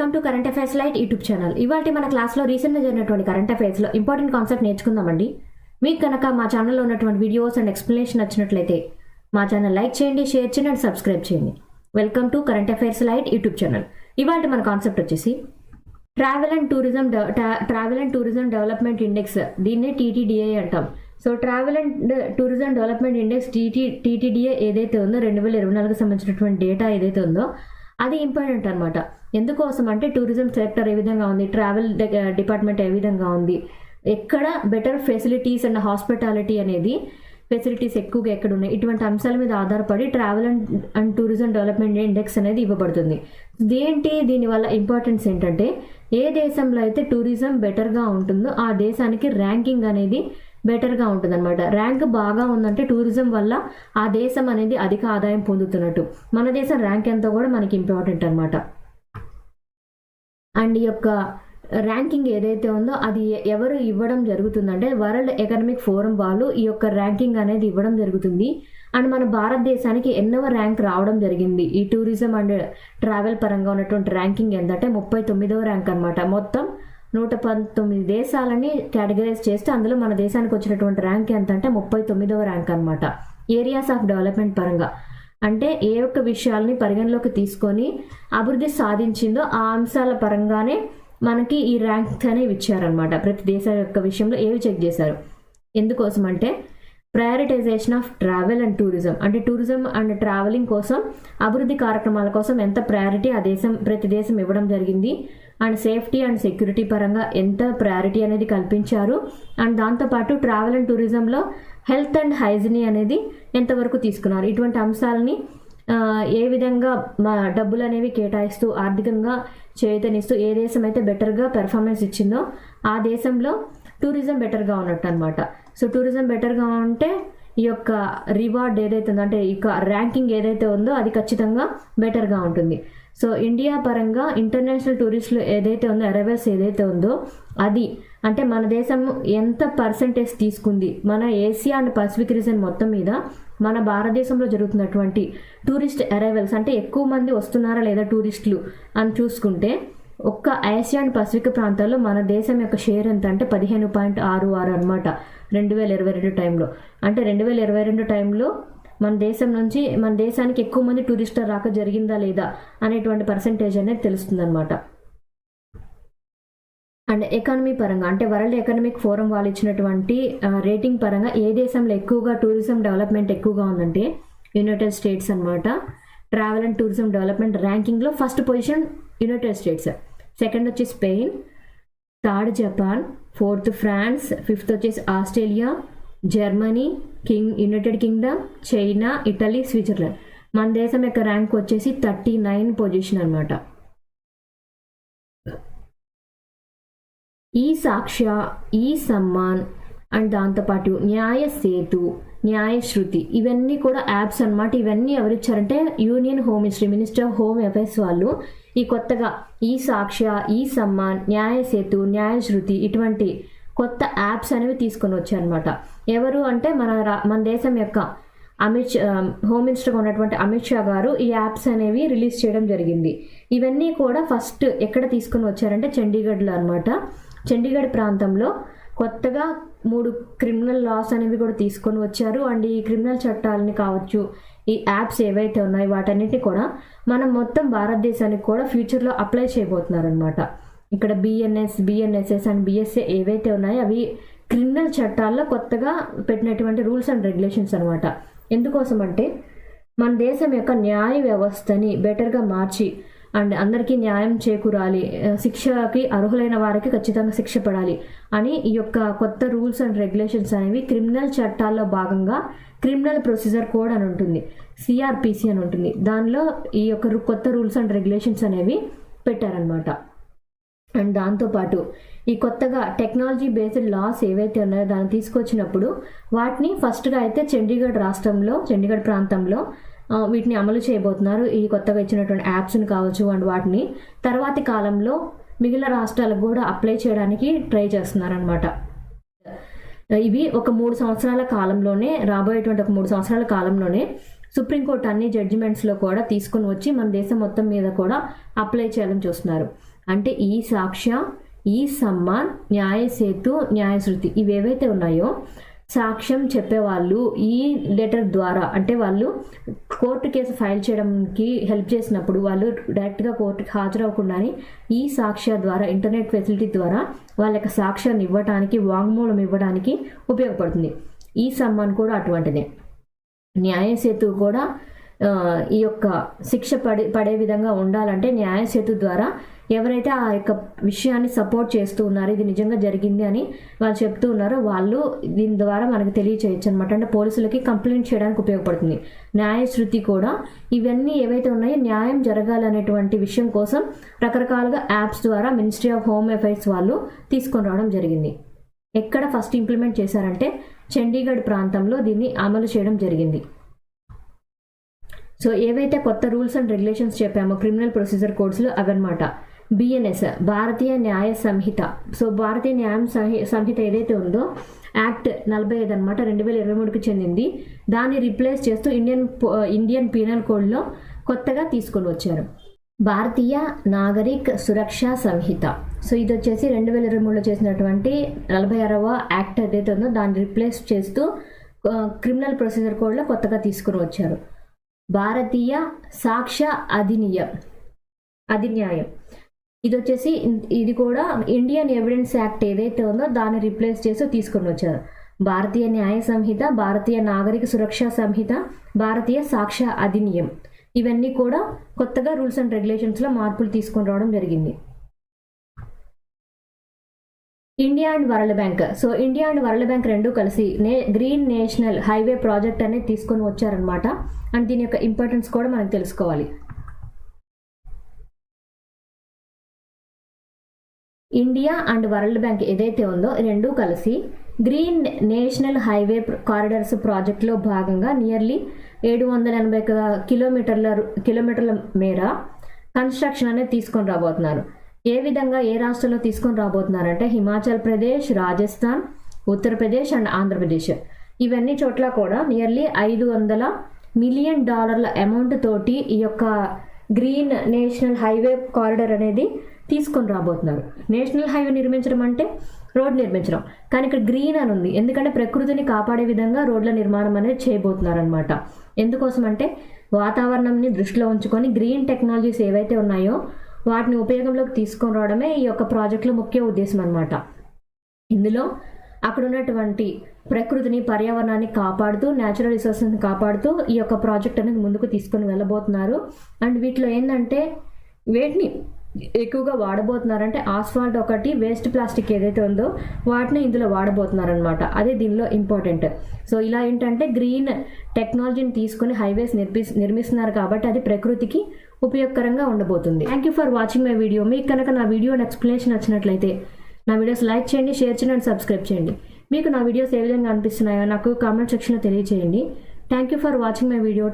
Welcome to current affairs light YouTube channel. ఇవాళ మన క్లాస్లో రీసెంట్గా జరిగినటువంటి కరెంట్ అఫైర్స్లో ఇంపార్టెంట్ కాన్సెప్ట్ నేర్చుకుందామండి. మీకు కనుక మా ఛానల్లో ఉన్నటువంటి వీడియోస్ అండ్ ఎక్స్ప్లెనేషన్ నచ్చినట్లయితే మా ఛానల్ లైక్ చేయండి, షేర్ చేయండి అండ్ సబ్స్క్రైబ్ చేయండి. Welcome to current affairs light YouTube channel. ఇవాళ మన కాన్సెప్ట్ వచ్చేసి travel and tourism development index, దీన్నే టీటీడీఏ అంటాం. So travel and tourism development index TTDA ఏదైతే ఉందో 2024 సంబంధించినటువంటి డేటా ఏదైతే ఉందో అది ఇంపార్టెంట్ అనమాట. ఎందుకోసం అంటే టూరిజం సెక్టర్ ఏ విధంగా ఉంది, ట్రావెల్ డిపార్ట్మెంట్ ఏ విధంగా ఉంది, ఎక్కడ బెటర్ ఫెసిలిటీస్ అండ్ హాస్పిటాలిటీ అనేది ఫెసిలిటీస్ ఎక్కువగా ఎక్కడ ఉన్నాయి, ఇటువంటి అంశాల మీద ఆధారపడి travel and tourism development index అనేది ఇవ్వబడుతుంది. దీనివల్ల ఇంపార్టెన్స్ ఏంటంటే ఏ దేశంలో అయితే టూరిజం బెటర్గా ఉంటుందో ఆ దేశానికి ర్యాంకింగ్ అనేది బెటర్గా ఉంటుంది అనమాట. ర్యాంక్ బాగా ఉందంటే టూరిజం వల్ల ఆ దేశం అనేది అధిక ఆదాయం పొందుతున్నట్టు. మన దేశం ర్యాంక్ ఎంతో కూడా మనకి ఇంపార్టెంట్ అనమాట. అండ్ ఈ యొక్క ర్యాంకింగ్ ఏదైతే ఉందో అది ఎవరు ఇవ్వడం జరుగుతుందంటే వరల్డ్ ఎకనామిక్ ఫోరం వాళ్ళు ఈ యొక్క ర్యాంకింగ్ అనేది ఇవ్వడం జరుగుతుంది. అండ్ మన భారతదేశానికి ఎన్నవ ర్యాంక్ రావడం జరిగింది ఈ టూరిజం అండ్ ట్రావెల్ పరంగా ఉన్నటువంటి ర్యాంకింగ్ ఏంటంటే 39వ ర్యాంక్ అనమాట. మొత్తం 119 దేశాలని కేటగరైజ్ చేస్తే అందులో మన దేశానికి వచ్చినటువంటి ర్యాంక్ ఎంత అంటే 39వ ర్యాంక్ అనమాట. ఏరియాస్ ఆఫ్ డెవలప్మెంట్ పరంగా అంటే ఏ ఒక్క విషయాల్ని పరిగణలోకి తీసుకొని అభివృద్ధి సాధించిందో ఆ అంశాల పరంగానే మనకి ఈ ర్యాంక్స్ అనేవి ఇచ్చారనమాట. ప్రతి దేశం యొక్క విషయంలో ఏవి చెక్ చేశారు, ఎందుకోసం అంటే prioritisation of travel and tourism, అంటే టూరిజం అండ్ ట్రావెలింగ్ కోసం అభివృద్ధి కార్యక్రమాల కోసం ఎంత ప్రయారిటీ ఆ దేశం ప్రతి దేశం ఇవ్వడం జరిగింది, అండ్ సేఫ్టీ అండ్ సెక్యూరిటీ పరంగా ఎంత ప్రయారిటీ అనేది కల్పించారు, అండ్ దాంతోపాటు ట్రావెల్ అండ్ టూరిజంలో హెల్త్ అండ్ హైజీన్ అనేది ఎంతవరకు తీసుకున్నారు, ఇటువంటి అంశాలని ఏ విధంగా డబ్బులు అనేవి కేటాయిస్తూ ఆర్థికంగా చేతనిస్తూ ఏ దేశం అయితే బెటర్గా పెర్ఫార్మెన్స్ ఇచ్చిందో ఆ దేశంలో టూరిజం బెటర్గా ఉన్నట్టు అనమాట. సో టూరిజం బెటర్గా ఉంటే ఈ యొక్క రివార్డ్ ఏదైతే ఉందో అంటే ఈ ర్యాంకింగ్ ఏదైతే ఉందో అది ఖచ్చితంగా బెటర్గా ఉంటుంది. సో ఇండియా పరంగా ఇంటర్నేషనల్ టూరిస్టులు ఏదైతే ఉందో అరైవల్స్ ఏదైతే ఉందో అది అంటే మన దేశం ఎంత పర్సంటేజ్ తీసుకుంది, మన ఏషియా అండ్ పసిఫిక్ రీజన్ మొత్తం మీద మన భారతదేశంలో జరుగుతున్నటువంటి టూరిస్ట్ అరైవల్స్ అంటే ఎక్కువ మంది వస్తున్నారా లేదా టూరిస్టులు అని చూసుకుంటే ఒక్క ఆసియా అండ్ పసిఫిక్ ప్రాంతాల్లో మన దేశం యొక్క షేర్ ఎంత అంటే 15.66 అనమాట 2022 టైంలో. అంటే 2022 టైంలో మన దేశం నుంచి మన దేశానికి ఎక్కువ మంది టూరిస్టులు రాక జరిగిందా లేదా అనేటువంటి పర్సంటేజ్ అనేది తెలుస్తుంది అనమాట. అండ్ ఎకానమీ పరంగా అంటే వరల్డ్ ఎకనామిక్ ఫోరం వాళ్ళు ఇచ్చినటువంటి రేటింగ్ పరంగా ఏ దేశంలో ఎక్కువగా టూరిజం డెవలప్మెంట్ ఎక్కువగా ఉందంటే యునైటెడ్ స్టేట్స్ అనమాట. ట్రావెల్ అండ్ టూరిజం డెవలప్మెంట్ ర్యాంకింగ్లో first position United States, second వచ్చి Spain, third Japan, fourth France, fifth వచ్చేసి Australia, Germany, United Kingdom, China, Italy, Switzerland. మన దేశం యొక్క ర్యాంక్ వచ్చేసి 39 పొజిషన్ అనమాట. ఈ సాక్ష్య, ఈ సమ్మాన్ అండ్ దాంతోపాటు న్యాయ సేతు, న్యాయ శృతి ఇవన్నీ కూడా యాప్స్ అనమాట. ఇవన్నీ ఎవరిచ్చారంటే union home ministry, minister of home affairs వాళ్ళు ఈ కొత్తగా ఈ సాక్ష్య, ఈ సమ్మాన్, న్యాయ సేతు, న్యాయ శృతి ఇటువంటి కొత్త యాప్స్ అనేవి తీసుకొని వచ్చారనమాట. ఎవరు అంటే మన దేశం యొక్క హోమ్ మినిస్టర్గా ఉన్నటువంటి అమిత్ షా గారు ఈ యాప్స్ అనేవి రిలీజ్ చేయడం జరిగింది. ఇవన్నీ కూడా ఫస్ట్ ఎక్కడ తీసుకొని వచ్చారంటే చండీగఢ్లో అనమాట. చండీగఢ్ ప్రాంతంలో కొత్తగా 3 క్రిమినల్ లాస్ అనేవి కూడా తీసుకొని వచ్చారు. అండ్ ఈ క్రిమినల్ చట్టాలని కావచ్చు, ఈ యాప్స్ ఏవైతే ఉన్నాయో వాటన్నిటిని కూడా మనం మొత్తం భారతదేశానికి కూడా ఫ్యూచర్లో అప్లై చేయబోతున్నారు అనమాట. ఇక్కడ బిఎన్ఎస్ఎస్ అండ్ బిఎస్ఏ ఏవైతే ఉన్నాయో అవి క్రిమినల్ చట్టాల్లో కొత్తగా పెట్టినటువంటి రూల్స్ అండ్ రెగ్యులేషన్స్ అనమాట. ఎందుకోసం అంటే మన దేశం యొక్క న్యాయ వ్యవస్థని బెటర్గా మార్చి అండ్ అందరికీ న్యాయం చేకూరాలి, శిక్షకి అర్హులైన వారికి ఖచ్చితంగా శిక్ష పడాలి అని ఈ యొక్క కొత్త రూల్స్ అండ్ రెగ్యులేషన్స్ అనేవి క్రిమినల్ చట్టాల్లో భాగంగా క్రిమినల్ ప్రొసీజర్ కోడ్ అని ఉంటుంది, సిఆర్పిసి అని ఉంటుంది. దానిలో ఈ యొక్క కొత్త రూల్స్ అండ్ రెగ్యులేషన్స్ అనేవి పెట్టారనమాట. అండ్ దాంతోపాటు ఈ కొత్తగా టెక్నాలజీ బేస్డ్ లాస్ ఏవైతే ఉన్నాయో దాన్ని తీసుకొచ్చినప్పుడు వాటిని ఫస్ట్గా అయితే చండీగఢ్ ప్రాంతంలో వీటిని అమలు చేయబోతున్నారు. ఈ కొత్తగా ఇచ్చినటువంటి యాప్స్ని కావచ్చు అండ్ వాటిని తర్వాతి కాలంలో మిగిలిన రాష్ట్రాలకు కూడా అప్లై చేయడానికి ట్రై చేస్తున్నారు అనమాట. ఇవి ఒక 3 సంవత్సరాల కాలంలోనే రాబోయేటువంటి ఒక 3 సంవత్సరాల కాలంలోనే సుప్రీంకోర్టు అన్ని జడ్జిమెంట్స్లో కూడా తీసుకుని వచ్చి మన దేశం మొత్తం మీద కూడా అప్లై చేయాలని చూస్తున్నారు. అంటే ఈ సాక్ష్య, ఈ సమ్మాన్, న్యాయ సేతు, న్యాయశృతి ఇవేవైతే ఉన్నాయో సాక్ష్యం చెప్పేవాళ్ళు ఈ లెటర్ ద్వారా, అంటే వాళ్ళు కోర్టు కేసు ఫైల్ చేయడానికి హెల్ప్ చేసినప్పుడు వాళ్ళు డైరెక్ట్గా కోర్టుకి హాజరవ్వకుండానే ఈ సాక్ష్య ద్వారా, ఇంటర్నెట్ ఫెసిలిటీ ద్వారా వాళ్ళ యొక్క సాక్ష్యాన్ని ఇవ్వడానికి, వాంగ్మూలం ఇవ్వడానికి ఉపయోగపడుతుంది. ఈ సమ్మాన్ కూడా అటువంటిదే. న్యాయ సేతు కూడా ఈ యొక్క శిక్ష పడే విధంగా ఉండాలంటే న్యాయ సేతు ద్వారా ఎవరైతే ఆ యొక్క విషయాన్ని సపోర్ట్ చేస్తూ ఉన్నారో, ఇది నిజంగా జరిగింది అని వాళ్ళు చెప్తూ ఉన్నారో వాళ్ళు దీని ద్వారా మనకు తెలియచేయచ్చు అనమాట. అంటే పోలీసులకి కంప్లైంట్ చేయడానికి ఉపయోగపడుతుంది. న్యాయశృతి కూడా ఇవన్నీ ఏవైతే ఉన్నాయో న్యాయం జరగాలనేటువంటి విషయం కోసం రకరకాలుగా యాప్స్ ద్వారా మినిస్ట్రీ ఆఫ్ హోమ్ అఫైర్స్ వాళ్ళు తీసుకొని రావడం జరిగింది. ఎక్కడ ఫస్ట్ ఇంప్లిమెంట్ చేశారంటే చండీగఢ్ ప్రాంతంలో దీన్ని అమలు చేయడం జరిగింది. సో ఏవైతే కొత్త రూల్స్ అండ్ రెగ్యులేషన్స్ చెప్పామో క్రిమినల్ ప్రొసీజర్ కోడ్స్లో అవన్నమాట. బిఎన్ఎస్, భారతీయ న్యాయ సంహిత. సో భారతీయ న్యాయ సంహిత ఏదైతే ఉందో యాక్ట్ 45 అనమాట, 2023కి చెందింది. దాన్ని రీప్లేస్ చేస్తూ ఇండియన్ పీనల్ కోడ్లో కొత్తగా తీసుకొని వచ్చారు భారతీయ నాగరిక్ సురక్ష సంహిత. సో ఇది వచ్చేసి 2023లో చేసినటువంటి 46వ యాక్ట్ ఏదైతే ఉందో దాన్ని రీప్లేస్ చేస్తూ క్రిమినల్ ప్రొసీజర్ కోడ్లో కొత్తగా తీసుకొని వచ్చారు. భారతీయ సాక్ష్య అధిన్యాయం ఇది వచ్చేసి ఇది కూడా ఇండియన్ ఎవిడెన్స్ యాక్ట్ ఏదైతే ఉందో దాన్ని రీప్లేస్ చేసి తీసుకొని వచ్చారు. భారతీయ న్యాయ సంహిత, భారతీయ నాగరిక సురక్ష సంహిత, భారతీయ సాక్ష్య అధినియం ఇవన్నీ కూడా కొత్తగా రూల్స్ అండ్ రెగ్యులేషన్స్లో మార్పులు తీసుకొని రావడం జరిగింది. India and world bank. So India and world bank రెండు కలిసి గ్రీన్ నేషనల్ హైవే ప్రాజెక్ట్ అనేది తీసుకొని వచ్చారనమాట. అండ్ దీని యొక్క ఇంపార్టెన్స్ కూడా మనం తెలుసుకోవాలి. ఇండియా అండ్ వరల్డ్ బ్యాంక్ ఏదైతే ఉందో రెండు కలిసి గ్రీన్ నేషనల్ హైవే కారిడార్స్ ప్రాజెక్ట్లో భాగంగా నియర్లీ 780 కిలోమీటర్ల మేర కన్స్ట్రక్షన్ అనేది తీసుకొని రాబోతున్నారు. ఏ విధంగా ఏ రాష్ట్రంలో తీసుకొని రాబోతున్నారంటే హిమాచల్ ప్రదేశ్, రాజస్థాన్, ఉత్తరప్రదేశ్ అండ్ ఆంధ్రప్రదేశ్ ఇవన్నీ చోట్ల కూడా నియర్లీ $500 మిలియన్ అమౌంట్ తోటి ఈ యొక్క గ్రీన్ నేషనల్ హైవే కారిడార్ అనేది తీసుకొని రాబోతున్నారు. నేషనల్ హైవే నిర్మించడం అంటే రోడ్ నిర్మించడం, కానీ ఇక్కడ గ్రీన్ అని ఉంది ఎందుకంటే ప్రకృతిని కాపాడే విధంగా రోడ్ల నిర్మాణం అనేది చేయబోతున్నారు అనమాట. ఎందుకోసం అంటే వాతావరణంని దృష్టిలో ఉంచుకొని గ్రీన్ టెక్నాలజీస్ ఏవైతే ఉన్నాయో వాటిని ఉపయోగంలోకి తీసుకొని రావడమే ఈ యొక్క ప్రాజెక్టులో ముఖ్య ఉద్దేశం అనమాట. ఇందులో అక్కడ ఉన్నటువంటి ప్రకృతిని, పర్యావరణాన్ని కాపాడుతూ, న్యాచురల్ రిసోర్సెస్ని కాపాడుతూ ఈ యొక్క ప్రాజెక్ట్ అనేది ముందుకు తీసుకొని వెళ్ళబోతున్నారు. అండ్ వీటిలో ఏంటంటే వేటిని ఎక్కువగా వాడబోతున్నారంటే ఆస్ఫాల్ట్ ఒకటి, వేస్ట్ ప్లాస్టిక్ ఏదైతే ఉందో వాటిని ఇందులో వాడబోతున్నారనమాట. అదే దీనిలో ఇంపార్టెంట్. సో ఇలా ఏంటంటే గ్రీన్ టెక్నాలజీని తీసుకొని హైవేస్ నిర్మిస్తున్నారు కాబట్టి అది ప్రకృతికి ఉపయోగకరంగా ఉండబోతుంది. Thank you for watching my video. మీకు కనుక నా వీడియో ఎక్స్ప్లెనేషన్ నచ్చినట్లయితే నా వీడియోస్ లైక్ చేయండి, షేర్ చేయండి అండ్ సబ్స్క్రైబ్ చేయండి. మీకు నా వీడియోస్ ఏ విధంగా అనిపిస్తున్నాయో నాకు కామెంట్ సెక్షన్లో తెలియజేయండి. Thank you for watching my video.